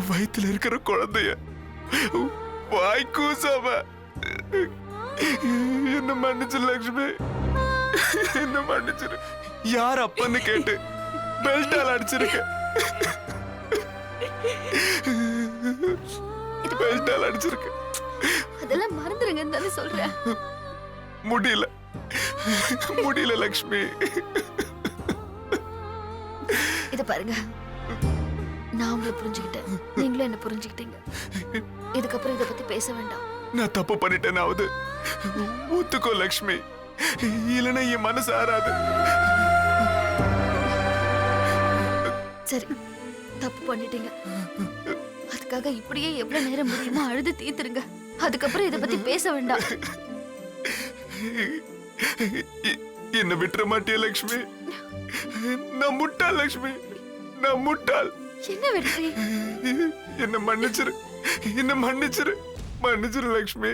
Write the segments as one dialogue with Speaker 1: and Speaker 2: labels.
Speaker 1: வயித்துல இருக்கிற குழந்தைய வாய் கூசாம என்ன மன்னிச்சிரு லட்சுமி, என்ன மன்னிச்சிரு. யார் அப்பன்னு கேட்டு பெல்டால் அடிச்சிருக்க, பெல்டால் அடிச்சிருக்க.
Speaker 2: அதெல்லாம் மறந்துருங்கன்னு தானே சொல்றேன்.
Speaker 1: முடியல முடியல லட்சுமி.
Speaker 2: இத பாருங்க, நான் உங்களை புரிஞ்சுக்கிட்டேன், நீங்களும் என்ன புரிஞ்சுக்கிட்டீங்க. இதுக்கப்புறம் இதை பத்தி பேச வேண்டாம்.
Speaker 1: நான் தப்பு பண்ணிட்டேனாவது ஒத்துக்கோ லட்சுமி, இல்லைன்னா என் மனசு ஆறாது.
Speaker 2: சரி, தப்பு பண்ணிட்டீங்க. அதுக்காக இப்படியே எவ்வளவு நேரம் முடியுமோ அழுது தீர்த்துருங்க. அதுக்கப்புறம் இதை பத்தி பேச வேண்டாம்.
Speaker 1: என்ன விட்டுற மாட்டிய லட்சுமி? நான் முட்டாள் லட்சுமி, நான் முட்டாள்.
Speaker 2: என்ன வெற்றி?
Speaker 1: என்ன மன்னிச்சிரு, என்ன மன்னிச்சிரு, மன்னிச்சிரு லட்சுமி,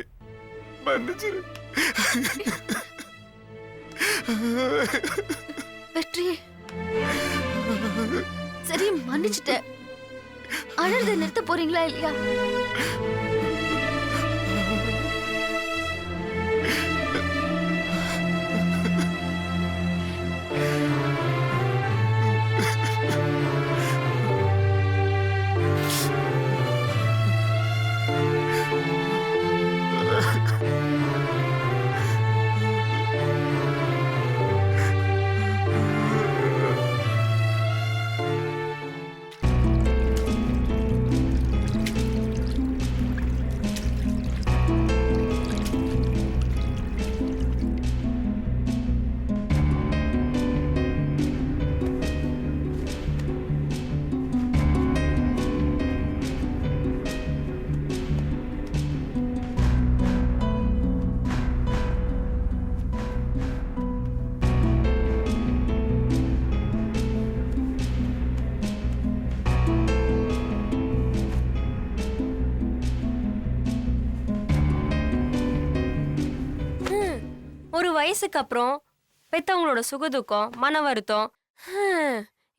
Speaker 1: மன்னிச்சிரு.
Speaker 2: வெற்றி, சரி மன்னிச்சுட்டேன். அழுத நிறுத்த போறீங்களா இல்லையா?
Speaker 3: ஒரு வயசுக்கு அப்புறம் பெத்தவங்களோட சுகதுக்கம், மன வருத்தம்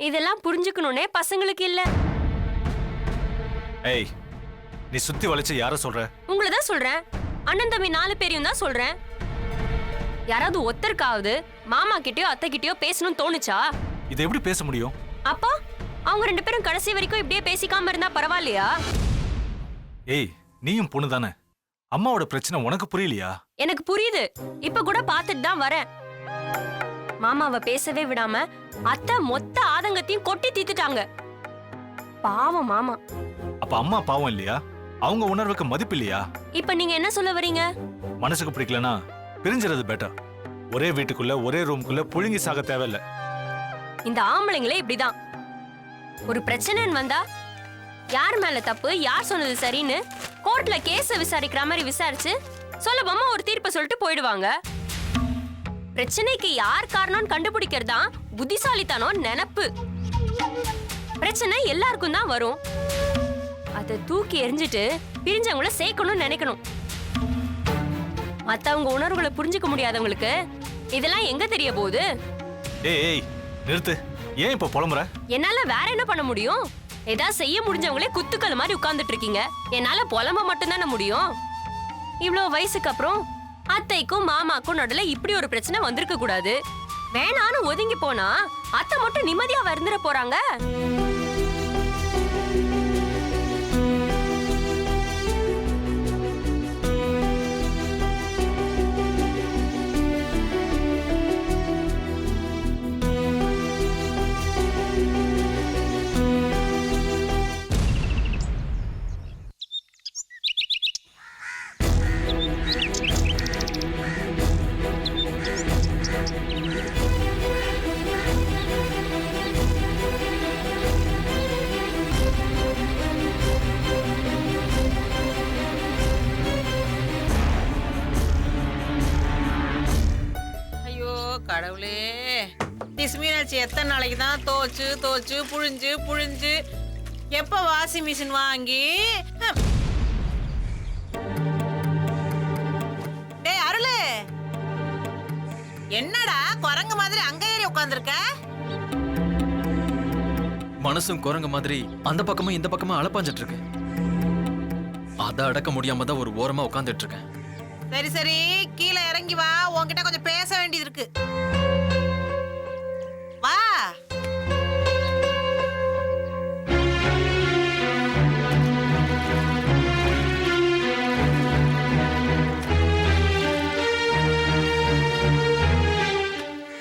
Speaker 3: இதெல்லாம் புரிஞ்சுக்கணும்னே பசங்களுக்கு இல்ல.
Speaker 4: ஏய், நீ சுத்தி வளைச்சு யார சொல்ற?
Speaker 3: உங்களை தான் சொல்றேன். அண்ணன் தம்பி 4 பேரையும் தான் சொல்றேன். யாராவது ஒருத்தருக்காவது மாமா கிட்டயோ அத்தை கிட்டயோ பேசணும்னு தோணுச்சா?
Speaker 4: இதை எப்படி பேச முடியும்?
Speaker 3: அப்பா, அவங்க 2 பேரும் கடைசி வரைக்கும் இப்படியே பேசிக்காம இருந்தா பரவாயில்லையா?
Speaker 4: ஏய், நீயும் பொண்ணு தானே, அம்மாவோட பிரச்சனை உனக்கு புரியலையா? எனக்கு
Speaker 3: புரியுது. இப்ப கூட பாத்துட்டு தான் வரேன். மாமாவை பேசவே விடாம அத்தை மொத்த ஆதங்கத்தையும் கொட்டி தீத்துட்டாங்க. பாவம் மாமா.
Speaker 4: அப்ப அம்மா பாவம் இல்லையா? அவங்க உணர்வுக்கு மதிப்பு இல்லையா?
Speaker 3: இப்ப நீங்க என்ன சொல்ல வரீங்க?
Speaker 4: மனசுக்கு பிடிக்கலனா பிரிஞ்சிறது பெட்டர். ஒரே வீட்டுக்குள்ள ஒரே ரூம்குள்ள புழுங்கி சாக தேவையில்ல.
Speaker 3: இந்த ஆம்பளைங்களே இப்படிதான். ஒரு பிரச்சனைன்னு வந்தா யார் மேல தப்பு, யார் சொன்னது சரின்னு கோர்ட்ல கேஸ விசாரிக்கிற மாதிரி விசாரிச்சு சுலபமா ஒரு தீர்ப்பை சொல்லிட்டு போயிடுவாங்க. பிரச்சனைக்கு யார் காரணம்னு கண்டுபிடிக்கிறதா புத்திசாலித்தனம் நினைப்பு. பிரச்சனை எல்லாருக்கும் தான் வரும். அதை தூக்கி எறிஞ்சிட்டு பிரிஞ்சவங்கள சேர்க்கணும்னு நினைக்கணும். மத்தவங்க உணர்வுகளை புரிஞ்சுக்க முடியாதவங்களுக்கு இதெல்லாம் எங்க தெரிய போகுது?
Speaker 4: ஏய், நிறுத்து. ஏன் இப்ப புலம்புற?
Speaker 3: என்னால வேற என்ன பண்ண முடியும்? ஏதாவது செய்ய முடிஞ்சவங்களே குத்துக்கள் மாதிரி உட்கார்ந்துட்டு இருக்கீங்க. என்னால புலம்ப மட்டும் தானே முடியும். இவ்வளவு வயசுக்கு அப்புறம் அத்தைக்கும் மாமாக்கும் நடுல இப்படி ஒரு பிரச்சனை வந்திருக்க கூடாது. வேணான்னு ஒதுங்கி போனா அத்தை மட்டும் நிம்மதியா இருந்துட போறாங்க.
Speaker 5: வச்சு எத்தனை நாளைக்கு தான் தோச்சு தோச்சு புழிஞ்சு புழிஞ்சு எப்ப வாஷிங் மிஷின் வாங்கி டேய் அருளு, என்னடா குரங்கு மாதிரி அங்க ஏறி உட்கார்ந்திருக்க?
Speaker 6: மனசும் குரங்கு மாதிரி அந்த பக்கமும் இந்த பக்கமும் அலப்பாஞ்சிட்டு இருக்கு. அதை அடக்க முடியாம தான் ஒரு ஓரமா உட்கார்ந்துட்டு இருக்கேன்.
Speaker 5: சரி சரி, கீழே இறங்கி வா, உன்கிட்ட கொஞ்சம் பேச வேண்டியது இருக்கு. வா.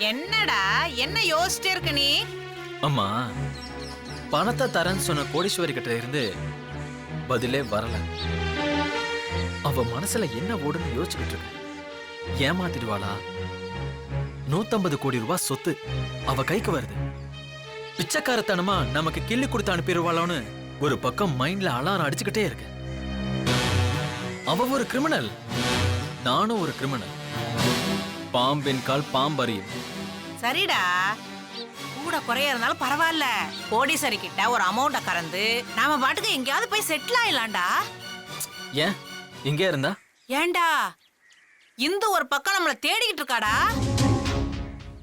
Speaker 5: என்னடா, என்ன யோசிச்சிட்டே இருக்க நீ?
Speaker 6: அம்மா, பணத்தை தரேன்னு சொன்ன கோடீஸ்வரி கிட்ட இருந்து பதிலே வரல. அவ மனசுல என்ன ஓடுன்னு யோசிச்சுக்கிட்டு இருக்கு. ஏமாத்திடுவாளா? 150 கோடி ரூபாய் சொத்து அவ கைக்கு வருது. பிச்சைக்காரத்தனமா நமக்கு கிள்ளி கொடுத்து அனுப்பிடுவாளோன்னு ஒரு பக்கம் மைண்ட்ல அலாரம் அடிச்சுக்கிட்டே இருக்கு. அவ ஒரு கிரிமினல், நானும் ஒரு கிரிமினல். பாம்பின் கால் பாம்பறியும்.
Speaker 5: சரிடா, கூட குறைய இருந்தாலும் பரவாயில்ல. கோடீஸ்வரி கிட்ட ஒரு அமௌண்ட கறந்து நாம பாட்டுக்கு எங்கேயாவது போய் செட்டில் ஆயிடலாம்டா.
Speaker 6: ஏன் இங்கே இருந்தா?
Speaker 5: ஏண்டா, இந்த ஒரு பக்கம் நம்மள தேடிக்கிட்டு இருக்காடா.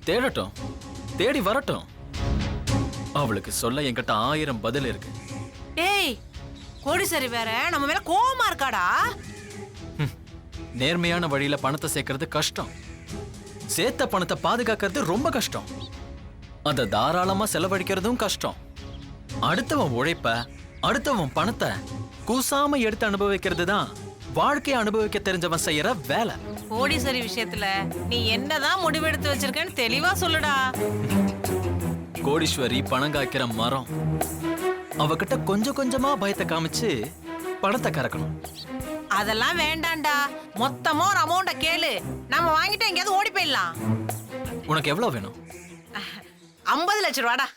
Speaker 6: தேடட்டும், தேடி வரட்டும். அவளுக்கு சொல்ல என்கிட்ட 1000 பதில் இருக்கு.
Speaker 5: டேய், கோடீஸ்வரி வேற நம்ம மேல கோவமா இருக்காடா.
Speaker 6: நேர்மையான வழியில பணத்தை சேர்க்கறது கஷ்டம். சேர்த்த பணத்தை பாதுகாக்கிறது ரொம்ப கஷ்டம். அதை தாராளமா செலவழிக்கிறதும் கஷ்டம். அடுத்தவன் உழைப்ப, அடுத்தவன் பணத்தை கூசாம எடுத்து அனுபவிக்கிறது தான் வாழ்க்கையை அனுபவிக்க தெரிஞ்சவன் செய்யற வேலை.
Speaker 5: கோடீஸ்வரி விஷயத்துல நீ என்னதான் முடிவெடுத்து வச்சிருக்கன்னு தெளிவா சொல்லுடா.
Speaker 6: கோடீஸ்வரி பணம் காய்க்கிற மரம். அவகிட்ட கொஞ்சம் கொஞ்சமா பயத்தை காமிச்சு பணத்தை கறக்கணும்.
Speaker 5: அதெல்லாம் வேண்டாம்டா, மொத்தமா ஒரு அமௌண்ட கேளு, நம்ம வாங்கிட்டு எங்கேயாவது ஓடி போயிடலாம்.
Speaker 6: உனக்கு எவ்வளவு வேணும்?
Speaker 5: 50 லட்சம் ரூபாடா.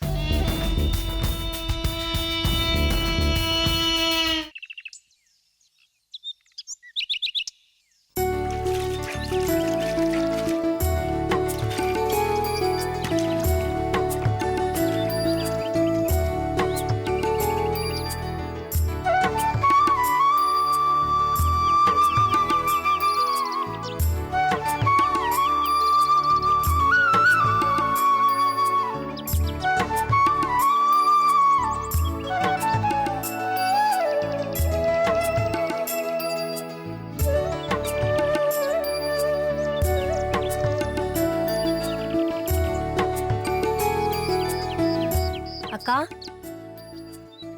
Speaker 3: அக்கா,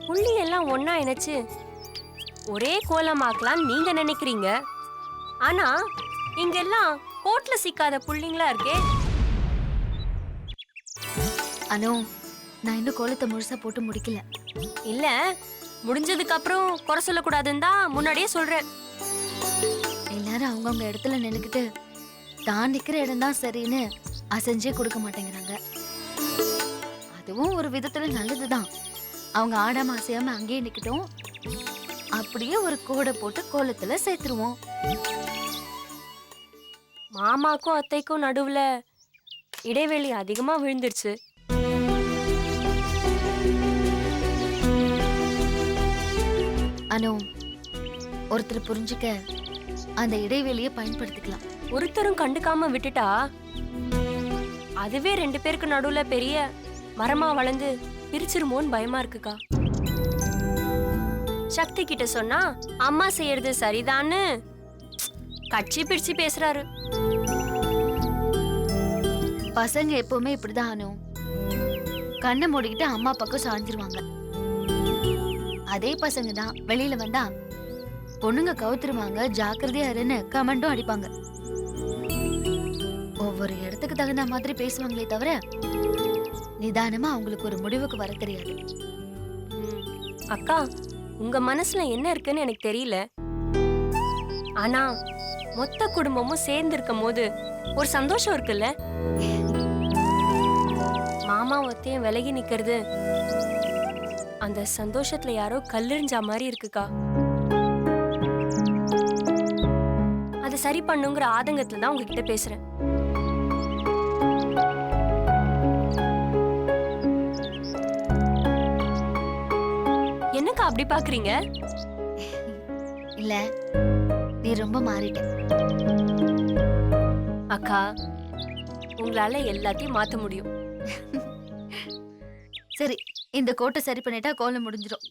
Speaker 3: புள்ளி எல்லாம் ஒண்ணா இணைச்சு ஒரே கோலமாக்கலாம் நீங்க நினைக்கிறீங்க. ஆனா இங்கெல்லாம் கோட்ல சிக்காத புள்ளிங்களா இருக்கே.
Speaker 2: அனு, நான் இன்னும் கோலத்தை முழுசா போட்டு முடிக்கல.
Speaker 3: இல்ல, முடிஞ்சதுக்கு அப்புறம் குறை சொல்லக்கூடாதுன்னு தான் முன்னாடியே சொல்றேன்.
Speaker 2: எல்லாரும் அவங்கவுங்க இடத்துல நின்னுக்கிட்டு தான் நிக்கிற இடம் தான் சரின்னு அசைஞ்சே கொடுக்க மாட்டேங்கிறாங்க. அதுவும் ஒரு விதத்துல நல்லதுதான். அவங்க ஆடாம அசையாம அங்கேயே நிக்கட்டும். அப்படியே ஒரு கோடை போட்டு கோலத்துல சேர்த்துருவோம்.
Speaker 3: மாமாக்கும் அத்தைக்கும் நடுவுல இடைவெளி அதிகமா விழுந்துருச்சு.
Speaker 2: அனு, ஒருத்தர் புரிஞ்சுக்க அந்த இடைவெளியை பயன்படுத்திக்கலாம்.
Speaker 3: ஒருத்தரும் கண்டுக்காம விட்டுட்டா அதுவே 2 பேருக்கு நடுவுல பெரிய மரமா வளர்ந்து பிரிச்சிருமோன்னு பயமா இருக்குக்கா. சக்தி கிட்ட சொன்னா அம்மா செய்யறது சரிதான்னு கட்சி பிரிச்சு பேசுறாரு.
Speaker 2: பசங்க எப்பவுமே இப்படிதான் அனு. கண்ணை மூடிக்கிட்டு அம்மா பக்கம் சாஞ்சிருவாங்க. அதே பசங்க தான் வெளியில வந்தா பொண்ணுங்க கவுத்துருவாங்க, ஜாக்கிரதையா இருன்னு கமெண்டும் அடிப்பாங்க. ஒவ்வொரு இடத்துக்கு தகுந்த மாதிரி பேசுவாங்களே தவிர நிதானமா அவங்களுக்கு ஒரு முடிவுக்கு வர தெரியாது.
Speaker 3: அக்கா, உங்க மனசுல என்ன இருக்குன்னு எனக்கு தெரியல. ஆனா மொத்த குடும்பமும் சேர்ந்து இருக்கும் போது ஒரு சந்தோஷம் இருக்குல்ல. மாமா ஒத்தையும் விலகி நிக்கிறது அந்த சந்தோஷத்துல யாரோ கல்லெறிஞ்சா மாதிரி இருக்குக்கா. அதை சரி பண்ணுங்கிற ஆதங்கத்துல தான் உங்ககிட்ட பேசுறேன். என்னக்கா அப்படி பாக்குறீங்க?
Speaker 2: இல்ல நீ ரொம்ப மாறிட்ட.
Speaker 3: அக்கா, உங்களால எல்லாத்தையும் மாத்த முடியும்.
Speaker 2: சரி, இந்த கோட்டை சரி பண்ணிட்டா கோலம் முடிஞ்சிடும்.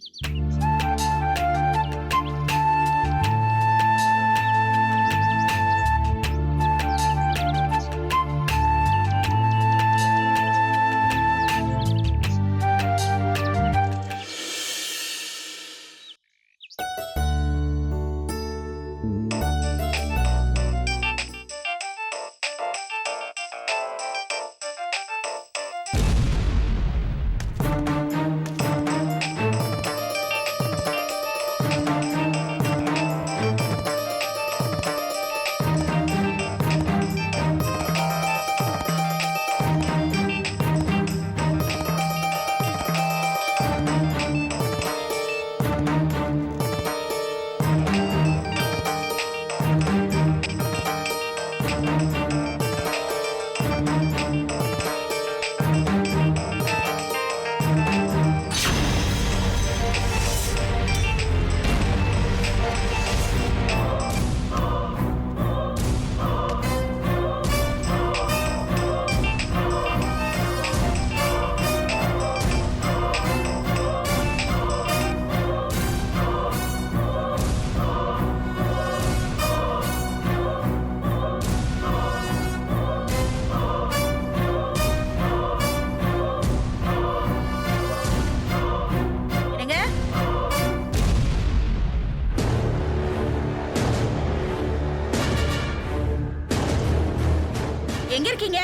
Speaker 7: எங்க இருக்கீங்க?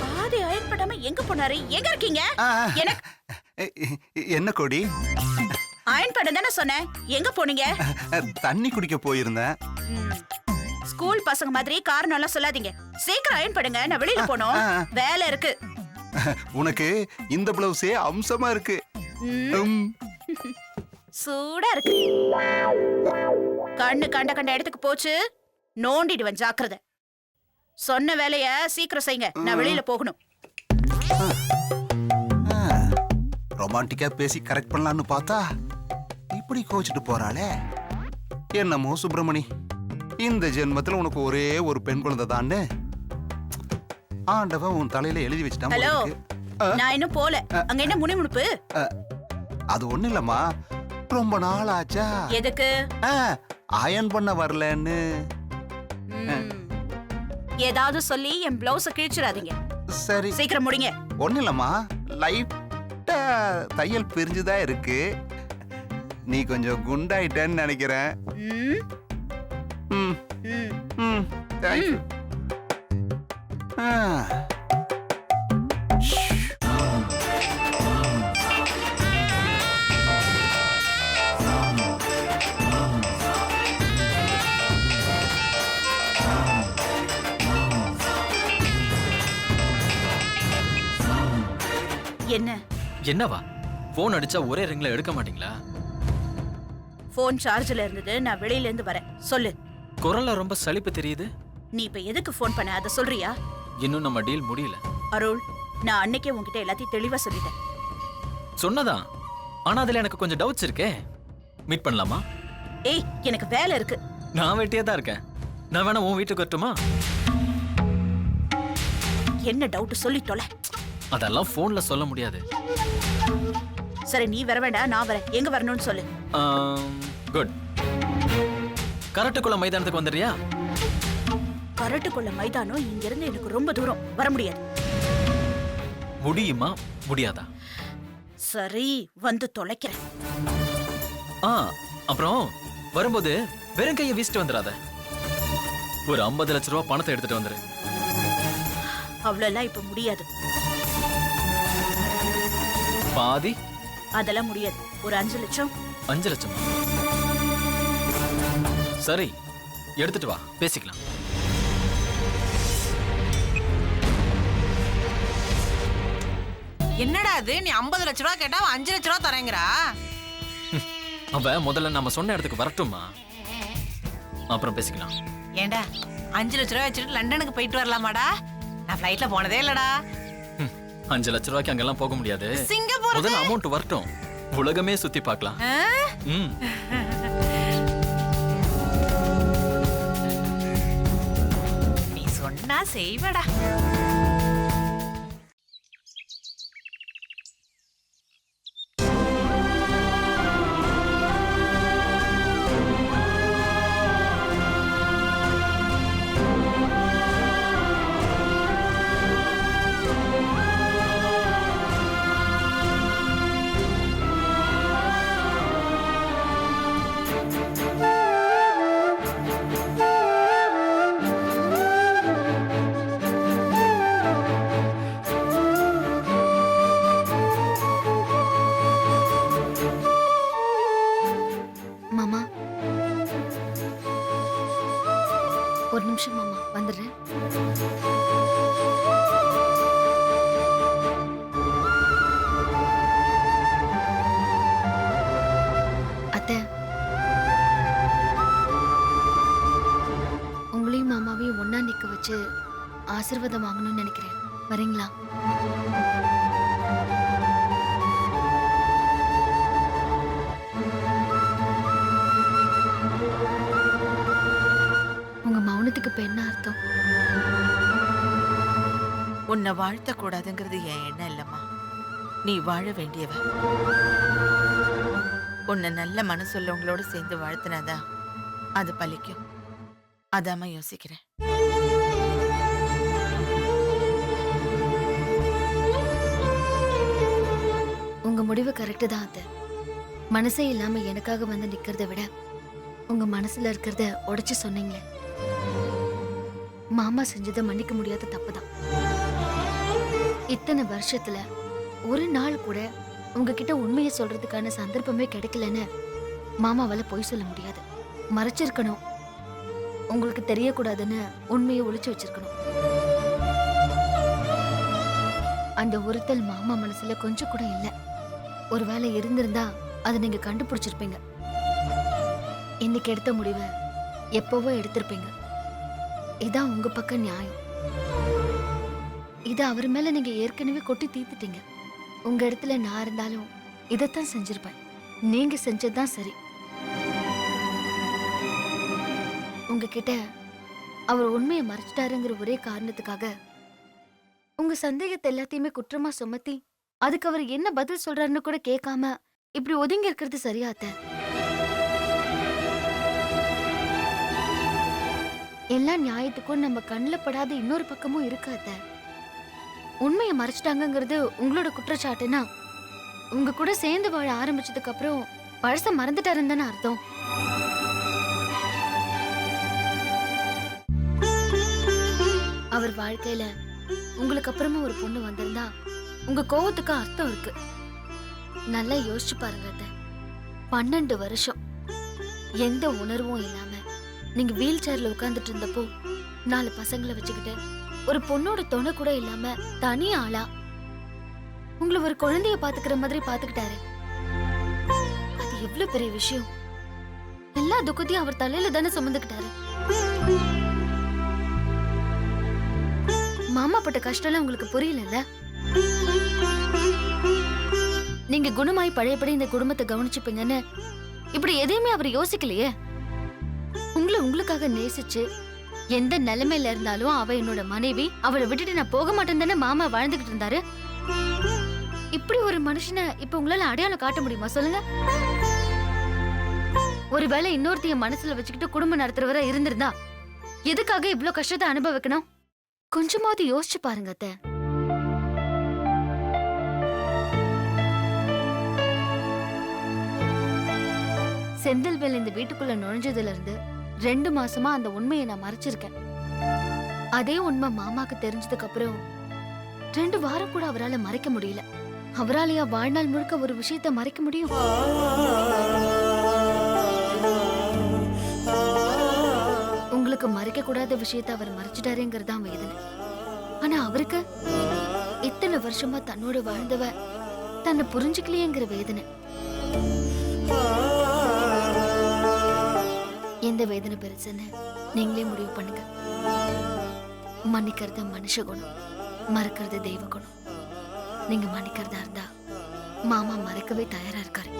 Speaker 7: பாதி அயன் பண்ணாம எங்க போனாரு? எங்க இருக்கீங்க?
Speaker 1: என்ன கொடி?
Speaker 7: அயன் பண்ண தானே சொன்னேன், எங்க போனீங்க?
Speaker 1: தண்ணி குடிக்க போயிருந்தேன்.
Speaker 7: ஸ்கூல் பசங்க மாதிரி காரணம் எல்லாம் சொல்லாதீங்க. சீக்கிரம் அயன் பண்ணுங்க, நான் வெளியில போனோம். வேலை இருக்கு.
Speaker 1: உனக்கு இந்த பிளவுஸே அம்சமா இருக்கு.
Speaker 7: சூடா இருக்கு. கண்ணு கண்ட கண்ட இடத்துக்கு போச்சு, நோண்டிடுவேன், ஜாக்கிரதை. சொன்ன வேலைய சீக்கிரம் செய்யுங்க, நான் வெளியில போகணும்.
Speaker 1: ரொமான்டிக்கா பேசி கரெக்ட் பண்ணலாம்னு பார்த்தா இப்படி கோச்சிட்டு போறாளே. என்னமோ சுப்பிரமணி, இந்த ஜென்மத்துல உனக்கு ஒரே ஒரு பெண் குழந்தை தான்னு ஆண்டவன் உன் தலையில எழுதி வச்சுட்டான்.
Speaker 7: ஹலோ, நான் இன்னும் போல. அங்க என்ன முணுமுணுப்பு?
Speaker 1: அது ஒண்ணு இல்லம்மா, ரொம்ப நாள் ஆச்சா.
Speaker 7: எதுக்கு?
Speaker 1: அயன் பண்ண வரலன்னு.
Speaker 7: ஏதாவது சொல்லி என் பிளவுஸ கிழிச்சிடாதீங்க.
Speaker 1: சரி,
Speaker 7: சீக்கிரம் முடிங்க.
Speaker 1: ஒண்ணு இல்லம்மா, லைட்டா தையல் பிரிஞ்சுதான் இருக்கு. நீ கொஞ்சம் குண்டாயிட்டேன்னு நினைக்கிறேன். தேங்க்யூ.
Speaker 7: என்ன
Speaker 6: என்னவா? போன் அடிச்சா ஒரே ரிங்ல எடுக்க மாட்டீங்களா?
Speaker 7: போன் சார்ஜ்ல இருந்தது, நான் வெளியில இருந்து வரேன். சொல்லு.
Speaker 6: குரல்ல ரொம்ப சலிப்பு தெரியுது.
Speaker 7: நீ இப்ப எதுக்கு போன் பண்ண, அத சொல்றியா?
Speaker 6: இன்னும் நம்ம டீல் முடியல.
Speaker 7: அருள், நான் அன்னைக்கே உன்கிட்ட எல்லாத்தையும் தெளிவா சொல்லிட்டேன்.
Speaker 6: சொன்னதான், ஆனா அதுல எனக்கு கொஞ்சம் டவுட்ஸ் இருக்கே. மீட் பண்ணலாமா?
Speaker 7: ஏய், எனக்கு வேலை இருக்கு.
Speaker 6: நான் வெட்டியே தான் இருக்கேன். நான் வேணா உன் வீட்டுக்கு வரட்டுமா?
Speaker 7: என்ன டவுட் சொல்லி தொலை.
Speaker 6: அதெல்லாம் போன்ல சொல்ல முடியாது.
Speaker 7: சரி, நீ வர வேண்டாம், நான் வரேன். எங்க வரணும்னு சொல்லு.
Speaker 6: குட். கரட்டுக்குள்ள மைதானத்துக்கு வந்துடுறியா?
Speaker 7: கரட்டுக்குள்ள மைதானம் இங்க இருந்து எனக்கு ரொம்ப தூரம், வர முடியாது.
Speaker 6: முடியுமா முடியாதா?
Speaker 7: சரி, வந்து தொலைக்கிறேன்.
Speaker 6: அப்புறம் வரும்போது வெறும் கையை வீசிட்டு வந்துடாத. ஒரு 50 லட்சம் ரூபாய் பணத்தை எடுத்துட்டு வந்துரு.
Speaker 7: அவ்வளவு இப்ப முடியாது.
Speaker 6: பாதி?
Speaker 7: அதெல்லாம் முடியாது. ஒரு 5 லட்சம்.
Speaker 6: 5 லட்சம்? சரி, எடுத்துட்டு வா, பேசிக்கலாம்.
Speaker 5: என்னடா அது, நீ 50 லட்ச ரூபா கேட்டா 5 லட்ச ரூபா தரேங்கறா?
Speaker 6: அவ முதல்ல நம்ம சொன்ன இடத்துக்கு வரட்டுமா, அப்புறம் பேசிக்கலாம்.
Speaker 5: ஏண்டா 5 லட்ச ரூபா வச்சுட்டு லண்டனுக்கு போயிட்டு வரலாமாடா? நான் ஃளைட்ல போனதே இல்லடா.
Speaker 6: 5 லட்ச ரூபாய்க்கு அங்கெல்லாம் போக முடியாது.
Speaker 5: சிங்கப்பூர்
Speaker 6: முதல்ல அமௌண்ட் வரட்டும், உலகமே சுத்தி பார்க்கலாம்.
Speaker 5: ஆ?
Speaker 6: ம்.
Speaker 5: நீ சொன்னா செய்வடா.
Speaker 2: மாமா ஒரு நிமிஷம் மாமா, வந்துடுறேன். அத்தை, உங்களையும் மாமாவையும் ஒண்ணா நிக்க வச்சு ஆசீர்வாதம் வாங்கணும்னு நினைக்கிறேன். வரீங்களா? உங்க மௌனத்துக்கு இப்ப என்ன அர்த்தம்?
Speaker 8: உன்னை வாழ்த்த கூடாதுங்கிறது என் எண்ணம் இல்லம்மா. நீ வாழ வேண்டியவ. உன்னை நல்ல மனசுள்ளவங்களோட சேர்ந்து வாழ்த்தினாதான் அது பலிக்கும். அதாம்மா யோசிக்கிறேன்.
Speaker 2: உங்க முடிவு கரெக்டு தான் அத்தை. மனசே இல்லாம எனக்காக வந்து நிக்கிறத விட உங்க மனசுல இருக்கிறத உடைச்சு சொன்னீங்களே, மாமா செஞ்சதை மன்னிக்க முடியாத தப்புதான். இத்தனை வருஷத்துல ஒரு நாள் கூட உங்ககிட்ட உண்மையை சொல்றதுக்கான சந்தர்ப்பமே கிடைக்கலன்னு மாமாவால பொய் சொல்ல முடியாது. மறைச்சிருக்கணும், உங்களுக்கு தெரியக்கூடாதுன்னு உண்மையை ஒளிச்சு வச்சிருக்கணும். அந்த ஒருத்தல் மாமா மனசுல கொஞ்சம் கூட இல்ல. ஒருவேளை இருந்திருந்தா அதை நீங்க கண்டுபிடிச்சிருப்பீங்க. இன்னைக்கு எடுத்த முடிவை எப்பவோ எடுத்திருப்பீங்க. இதான் உங்க பக்கம் நியாயம். இத அவர் மேல நீங்க ஏற்கனவே கொட்டி தீர்த்துட்டீங்க. உங்க இடத்துல நான் இருந்தாலும் இதைத்தான் செஞ்சிருப்பேன். நீங்க செஞ்சதுதான் சரி. உங்ககிட்ட அவர் உண்மையை மறைச்சிட்டாருங்கிற ஒரே காரணத்துக்காக உங்க சந்தேகத்தை எல்லாத்தையுமே குற்றமா சுமத்தி அதுக்கு அவர் என்ன பதில் சொல்றாருன்னு கூட கேட்காம இப்படி ஒதுங்கி இருக்கிறது சரியாத்த? எல்லா நியாயத்துக்கும் நம்ம கண்ணில் படாத இன்னொரு பக்கமும் இருக்காத்த. உண்மையை மறைச்சிட்டாங்கிறது உங்களோட குற்றச்சாட்டுனா உங்க கூட சேர்ந்து வாழ ஆரம்பிச்சதுக்கு அப்புறம் பழச மறந்துட்டாருன்னு தானே அர்த்தம். அவர் வாழ்க்கையில உங்களுக்கு அப்புறமா ஒரு பொண்ணு வந்திருந்தா உங்க கோவத்துக்கு அர்த்தம் இருக்கு. நல்லா யோசிச்சு பாருங்க அத்தை. 12 வருஷம் எந்த உணர்வும் இல்லாம நீங்க வீல் சேர்ல உட்கார்ந்துட்டு இருந்தப்போ 4 பசங்களை வச்சுக்கிட்டு ஒரு பொண்ணோட துணை கூட இல்லாம தனி ஆளா உங்களை ஒரு குழந்தைய பாத்துக்கிற மாதிரி பாத்துக்கிட்டாரு. அது எவ்வளவு பெரிய விஷயம். எல்லா துக்கத்தையும் அவர் தலையில தானே சுமந்துக்கிட்டாரு. மாமா பட்ட கஷ்டம் உங்களுக்கு புரியல. நீங்க குணமாய் பழையபடி இந்த குடும்பத்தை கவனிச்சுப்பீங்கன்னு இப்படி எதையுமே அவர் யோசிக்கலையே. உங்களை உங்களுக்காக நேசிச்சு எந்த நிலைமையில இருந்தாலும் அவ என்னோட மனைவி, அவளை விட்டுட்டு நான் போக மாட்டேன் தானே மாமா வாழ்ந்துகிட்டு இருந்தாரு. இப்படி ஒரு மனுஷனை இப்ப உங்களால அடையாளம் காட்ட முடியுமா சொல்லுங்க? ஒருவேளை இன்னொருத்தைய மனசுல வச்சுக்கிட்டு குடும்பம் நடத்துறவரா இருந்திருந்தா எதுக்காக இவ்ளோ கஷ்டத்தை அனுபவிக்கணும்? கொஞ்சமாவது யோசிச்சு பாருங்க அத்தை. செந்தில்வேல் இந்த வீட்டுக்குள்ள நுழைஞ்சதுல இருந்து 2 மாசமா அந்த உண்மையை நான் மறைச்சிருக்கேன். அதே உண்மை மாமாக்கு தெரிஞ்சதுக்கு அப்புறம் 2 வாரம் கூட அவரால மறைக்க முடியல. அவராலையா வாழ்நாள் முழுக்க ஒரு விஷயத்தை மறைக்க முடியும்? உங்களுக்கு மறைக்க கூடாத விஷயத்தை அவர் மறைச்சிட்டாருங்கிறதான் வேதனை. ஆனா அவருக்கு இத்தனை வருஷமா தன்னோட வாழ்ந்தவ தன்னை புரிஞ்சுக்கலையேங்கிற வேதனை. எந்த வேதனை பெருசுன்னு நீங்களே முடிவு பண்ணுங்க. மன்னிக்கிறது மனுஷ குணம், மறக்கிறது தெய்வ குணம். நீங்க மன்னிக்கிறதா இருந்தா மாமா மறைக்கவே தயாரா இருக்காரு.